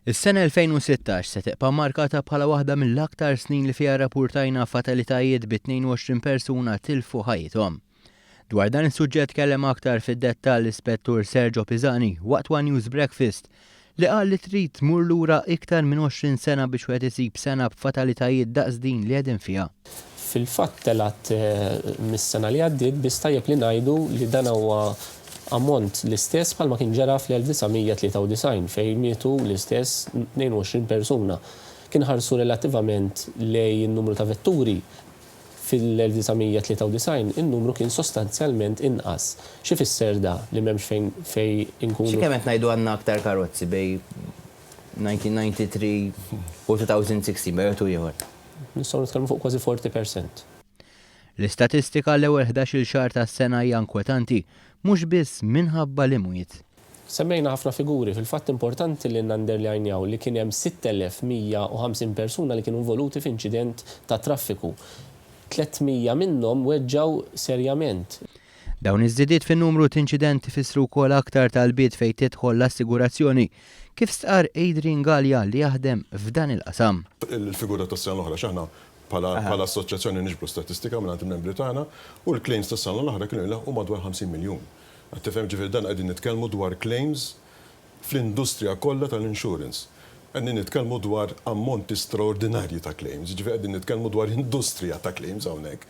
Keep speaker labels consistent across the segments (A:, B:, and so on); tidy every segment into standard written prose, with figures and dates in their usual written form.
A: Is-sena 2016 se tibqa' markata bħala waħda mill-aktar snin li fiha rrappurtajna fatalitajiet bi 22 persuna tilfu ħajjithom. Dwar dan is-suġġett kellem aktar fid-dettall l-Ispettur Sergio Pisani waqt One News Breakfast li qal li trid tmur lura iktar minn 20 sena biex wieħed isib sena b'fatalitajiet daqs din li qegħdin fiha.
B: Fil-fatt telat mis-sena li għaddiet biss tajjeb li ngħidu li dan huwa ammont l-istess bħalma kien ġara fl-1993 fejn mietu l-istess 22 persuna. Kien ħarsu relattivament lej n-numru ta' vetturi fil-1993 in-numru kien sostanzjalment inqas. Xi fisser da li m'hemmx fejn inkunu.
A: X'kemm qed ngħidu għandna aktar karozzi bej 1993 u 2016 bejtu ieħor.
B: Nistgħu nitkellmu fuq kważi 40%.
A: L-istatistika l-ewwel 11-il xahar tas-sena hija inkwetanti, mhux biss minħabba li mwiet.
B: Semmejna ħafna figuri, fil-fatt importanti li nanderlajnjaw li kien hemm 6150 persuna li kienu involuti f'inċident ta' traffiku. 300 minnhom weġġaw serjament.
A: Dawn iż-żidiet fin-numru ta' inċidenti fissru wkoll aktar talbiet fejn tidħol l-assigurazzjoni, kif stqar Adrian Gallia li jaħdem f'dan il-qasam.
C: Il-figura tas-sena l-oħra x'aħna bħala assoċjazzjoni niġbru statistika minn il-membri tagħna u l-claims tas-sena l-oħra kienu jlaħqu madwar 50 miljun. Qed tifhem ġifier dan qegħdin nitkellmu dwar claims fl-industrija kollha tal-insurance. Qegħdin nitkellmu dwar ammonti straordinarji ta' claims, ġifier qegħdin nitkellmu dwar industrija ta' claims hawnhekk.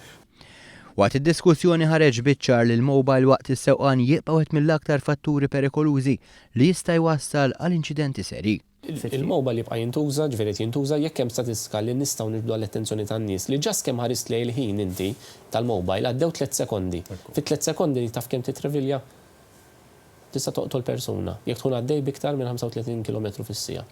A: Waqt id-diskussjoni ħareġ biċ-ċar li l-mobile waqt is-sewqan jibqa' wieħed mill-aktar fatturi perikolużi li jista' jwassal għal inċidenti serji.
B: Il-mobile jibqa' jintuża, ġifieri jintuża jekk hemm statistika li nistgħu niġbdu għall-attenzjoni tan-nies li ġas kemm ħarist lejn il-ħin inti tal-mobile għaddew 3 sekondi. Fit-3 sekondi taf kemm titrevilja tista' toqtol persuna jekk tkun għaddej biktar minn 35 km fis-siegħa.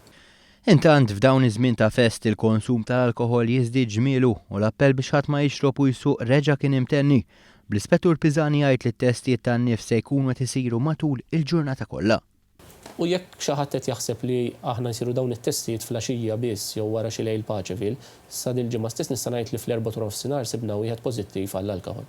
A: Intant f'dawn iż-żmien ta' fest il-konsum tal-alkoħol jiżdied ġmielu u l-appell biex ħadd ma jixrob u jsuq reġa' kien imtenni. Bl-Ispettur Pisani jgħid li t-testijiet tan-nifs se jkunu qed isiru matul il-ġurnata kollha.
B: U jekk xi ħadd qed jaħseb li aħna nsiru dawn it-testijiet flaxija biss jew wara xi lejl paċevil, sa dil-ġimgħa stess nista' ngħid li fl-4 nofsinhar sibna wieħed pożittiv għall-alkoħol.